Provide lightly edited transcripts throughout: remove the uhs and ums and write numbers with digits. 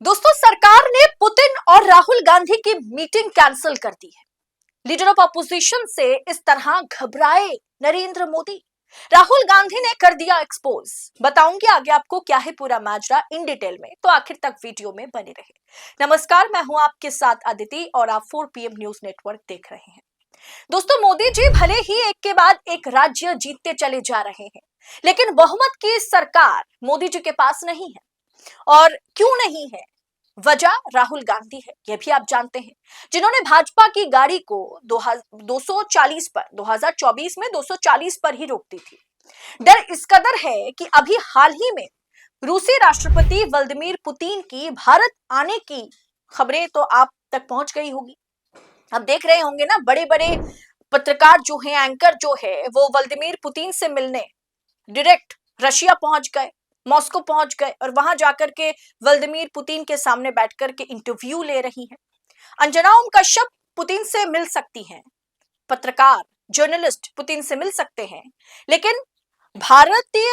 दोस्तों, सरकार ने पुतिन और राहुल गांधी की मीटिंग कैंसिल कर दी है। लीडर ऑफ अपोजिशन से इस तरह घबराए नरेंद्र मोदी। राहुल गांधी ने कर दिया एक्सपोज। बताऊंगी आगे आपको क्या है पूरा माजरा इन डिटेल में, तो आखिर तक वीडियो में बने रहे। नमस्कार, मैं हूं आपके साथ अदिति और आप 4 PM न्यूज नेटवर्क देख रहे हैं। दोस्तों, मोदी जी भले ही एक के बाद एक राज्य जीतते चले जा रहे हैं, लेकिन बहुमत की सरकार मोदी जी के पास नहीं है। और क्यों नहीं है? वजह राहुल गांधी है, यह भी आप जानते हैं, जिन्होंने भाजपा की गाड़ी को 240 पर 2024 में 240 पर ही रोक दी थी। डर इस कदर है कि अभी हाल ही में रूसी राष्ट्रपति व्लादिमीर पुतिन की भारत आने की खबरें तो आप तक पहुंच गई होगी। अब देख रहे होंगे ना, बड़े बड़े पत्रकार जो हैं, एंकर जो है, वो व्लादिमीर पुतिन से मिलने डायरेक्ट रशिया पहुंच गए, मॉस्को पहुंच गए और वहां जाकर के व्लादिमीर पुतिन के सामने बैठकर के इंटरव्यू ले रही हैं। अंजना ओम कश्यप पुतिन से मिल सकती हैं, पत्रकार जर्नलिस्ट पुतिन से मिल सकते हैं, लेकिन भारतीय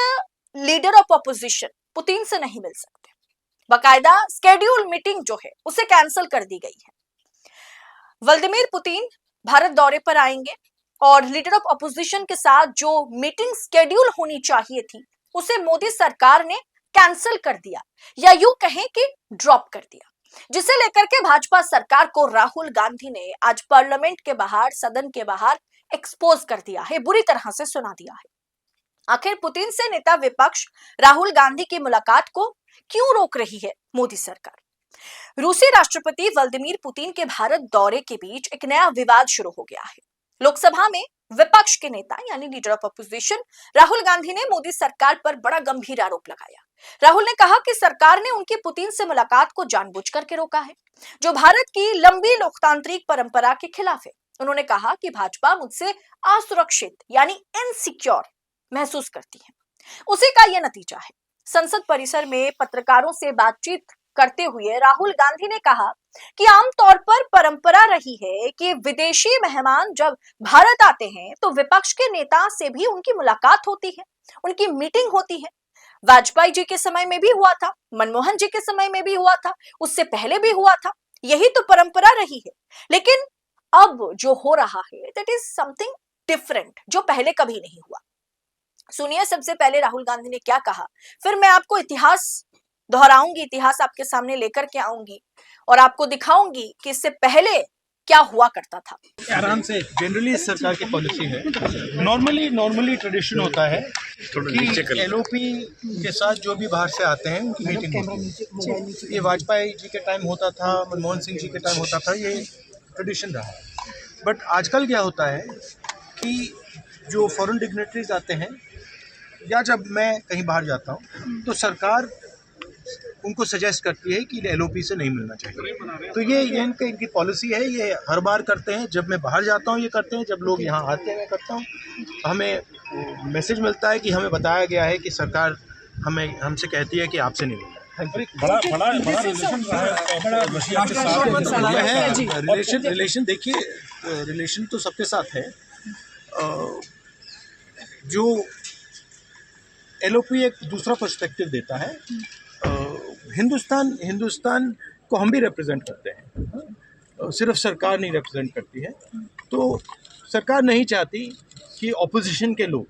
लीडर ऑफ अपोजिशन पुतिन से नहीं मिल सकते। बाकायदा स्केड्यूल मीटिंग जो है उसे कैंसिल कर दी गई है। व्लादिमीर पुतिन भारत दौरे पर आएंगे और लीडर ऑफ अपोजिशन के साथ जो मीटिंग स्केड्यूल होनी चाहिए थी उसे मोदी सरकार ने कैंसिल कर दिया, या यूं कहें कि ड्रॉप कर दिया, जिसे लेकर के भाजपा सरकार को राहुल गांधी ने आज पार्लियामेंट के बाहर, सदन के बाहर एक्सपोज कर दिया है, बुरी तरह से सुना दिया है। आखिर पुतिन से नेता विपक्ष राहुल गांधी की मुलाकात को क्यों रोक रही है मोदी सरकार? रूसी राष्ट्रपति व्लादिमीर पुतिन के भारत दौरे के बीच एक नया विवाद शुरू हो गया है। लोकसभा में विपक्ष के नेता यानी leader of opposition Rahul Gandhi ने मोदी सरकार पर बड़ा गंभीर आरोप लगाया। राहुल ने कहा कि सरकार ने उनकी पुतिन से मुलाकात को जानबूझकर के रोका है, जो भारत की लंबी लोकतांत्रिक परंपरा के खिलाफ है। उन्होंने कहा कि भाजपा मुझसे असुरक्षित यानी इनसिक्योर महसूस करती है। उसी का यह नतीजा है। संसद परिसर में पत्रकारों से बातचीत करते हुए राहुल गांधी ने कहा कि आमतौर पर परंपरा रही है कि विदेशी मेहमान जब भारत आते हैं तो विपक्ष के नेता से भी उनकी मुलाकात होती है, उनकी मीटिंग होती है। वाजपेयी जी के समय में भी हुआ था, मनमोहन जी के समय में भी हुआ था, उससे पहले भी हुआ था। यही तो परंपरा रही है। लेकिन अब जो हो रहा है दैट इज समथिंग डिफरेंट, जो पहले कभी नहीं हुआ। सुनिए सबसे पहले राहुल गांधी ने क्या कहा, फिर मैं आपको इतिहास दोहराऊंगी, इतिहास आपके सामने लेकर के आऊंगी और आपको दिखाऊंगी कि इससे पहले क्या हुआ करता था। आराम से जनरली सरकार की पॉलिसी है, नॉर्मली ट्रेडिशन होता है कि एलओपी के साथ जो भी बाहर से आते हैं उनकी मीटिंग होती है। ये वाजपेयी जी के टाइम होता था, मनमोहन सिंह जी के टाइम होता था, ये ट्रेडिशन रहा है। बट आजकल क्या होता है कि जो फॉरेन डिग्नेटरीज आते हैं या जब मैं कहीं बाहर जाता हूँ तो सरकार उनको सजेस्ट करती है कि एलओपी से नहीं मिलना चाहिए। तो ये इनकी पॉलिसी है, ये हर बार करते हैं। जब मैं बाहर जाता हूँ ये करते हैं, जब लोग यहाँ आते हैं मैं करता हूँ। हमें मैसेज मिलता है कि हमें बताया गया है कि सरकार हमसे कहती है कि आपसे नहीं मिलना। रिलेशन देखिए, रिलेशन तो सबके साथ है। जो एलओपी एक दूसरा पर्सपेक्टिव देता है। हिंदुस्तान को हम भी रिप्रेजेंट करते हैं, सिर्फ सरकार नहीं रिप्रेजेंट करती है। तो सरकार नहीं चाहती कि ऑपोजिशन के लोग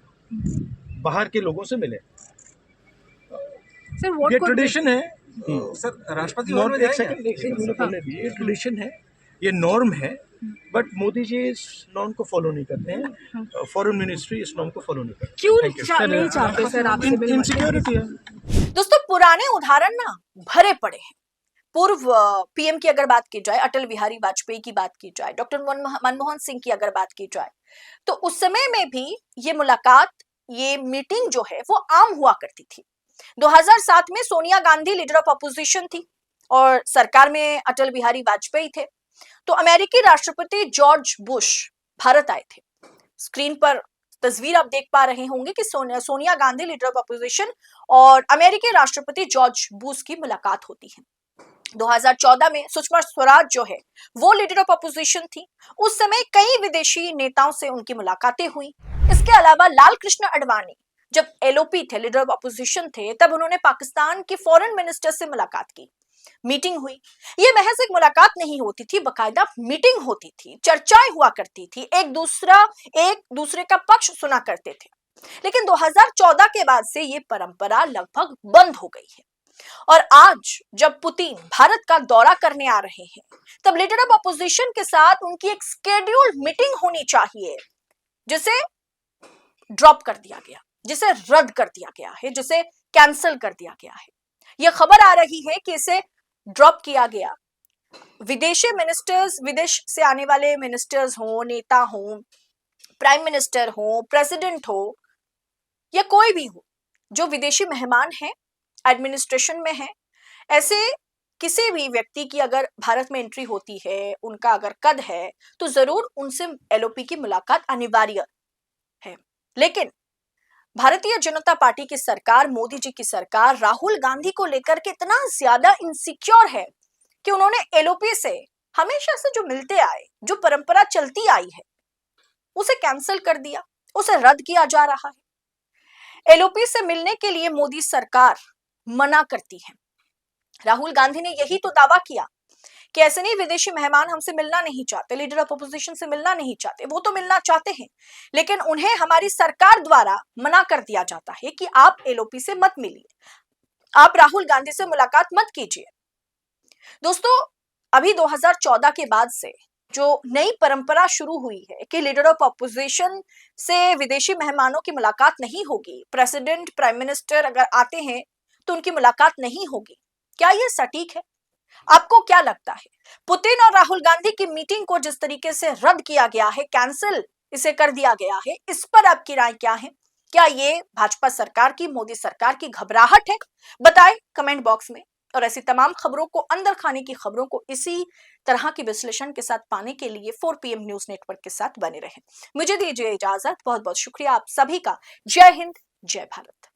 बाहर के लोगों से मिले। ये ट्रेडिशन है सर। राष्ट्रपति ये ट्रेडिशन है, ये नॉर्म है, बट मोदी जी इस नॉर्म को फॉलो नहीं करते हैं। फॉरेन मिनिस्ट्री इस नॉर्म को फॉलो नहीं करती। क्यों नहीं चाहते सर आपसे? इनसिक्योरिटी है। दोस्तों, पुराने उदाहरण ना भरे पड़े हैं। पूर्व पीएम की अगर बात की जाए, अटल बिहारी वाजपेयी की बात की जाए, डॉक्टर मनमोहन सिंह की अगर बात की जाए, तो उस समय में भी ये मुलाकात, ये मीटिंग जो है वो आम हुआ करती थी। 2007 में Sonia Gandhi leader of opposition थी और सरकार में अटल बिहारी वाजपेयी थे। तो अमेरिकी राष्ट्रपति जॉर्ज बुश भारत आए थे। स्क्रीन पर तस्वीर आप देख पा रहे होंगे कि Sonia Gandhi leader of opposition और अमेरिकी राष्ट्रपति जॉर्ज बुश की मुलाकात होती है। 2014 में सुषमा स्वराज जो है वो लीडर ऑफ अपोजिशन थी। उस समय कई विदेशी नेताओं से उनकी मुलाकातें हुई। इसके अलावा लाल कृष्ण आडवाणी जब एलओपी थे, लीडर ऑफ अपोजिशन थे, तब उन्होंने पाकिस्तान की फॉरेन मिनिस्टर से मुलाकात की। मीटिंग हुई। ये महज एक मुलाकात नहीं होती थी, बकायदा मीटिंग होती थी, चर्चाएं हुआ करती थी, एक दूसरे का पक्ष सुना करते थे। लेकिन 2014 के बाद से ये परंपरा लगभग बंद हो गई है। और आज जब पुतिन भारत का दौरा करने आ रहे हैं, तब लीडर ऑफ अपोजिशन के साथ उनकी एक स्केड्यूल्ड मीटिंग होनी चाहिए, जिसे ड्रॉप कर दिया गया, जिसे रद्द कर दिया गया है, जिसे कैंसिल कर दिया गया है। यह खबर आ रही है कि इसे ड्रॉप किया गया। विदेशी मिनिस्टर्स, विदेश से आने वाले मिनिस्टर्स हो, नेता हो, प्राइम मिनिस्टर हो, प्रेसिडेंट हो या कोई भी हो, जो विदेशी मेहमान हैं, एडमिनिस्ट्रेशन में है, ऐसे किसी भी व्यक्ति की अगर भारत में एंट्री होती है, उनका अगर कद है, तो जरूर उनसे एलओपी की मुलाकात अनिवार्य है। लेकिन भारतीय जनता पार्टी की सरकार, मोदी जी की सरकार राहुल गांधी को लेकर के इतना ज्यादा इनसिक्योर है कि उन्होंने एलओपी से हमेशा से जो मिलते आए, जो परंपरा चलती आई है, उसे कैंसिल कर दिया, उसे रद्द किया जा रहा है। एलओपी से मिलने के लिए मोदी सरकार मना करती है। राहुल गांधी ने यही तो दावा किया कि ऐसे नहीं, विदेशी मेहमान हमसे मिलना नहीं चाहते, लीडर ऑफ अपोजिशन से मिलना नहीं चाहते, वो तो मिलना चाहते हैं, लेकिन उन्हें हमारी सरकार द्वारा मना कर दिया जाता है कि आप एलओपी से मत मिलिए, आप राहुल गांधी से मुलाकात मत कीजिए। दोस्तों, अभी 2014 के बाद से जो नई परंपरा शुरू हुई है कि लीडर ऑफ अपोजिशन से विदेशी मेहमानों की मुलाकात नहीं होगी, प्रेसिडेंट, प्राइम मिनिस्टर अगर आते हैं तो उनकी मुलाकात नहीं होगी, क्या यह सटीक है? आपको क्या लगता है? पुतिन और राहुल गांधी की मीटिंग को जिस तरीके से रद्द किया गया है, कैंसिल इसे कर दिया गया है, इस पर आपकी राय क्या है? क्या ये भाजपा सरकार की, मोदी सरकार की घबराहट है? बताएं कमेंट बॉक्स में। और ऐसी तमाम खबरों को, अंदर खाने की खबरों को इसी तरह की विश्लेषण के साथ पाने के लिए 4 PM न्यूज नेटवर्क के साथ बने रहें। मुझे दीजिए इजाजत। बहुत बहुत शुक्रिया आप सभी का। जय हिंद, जय भारत।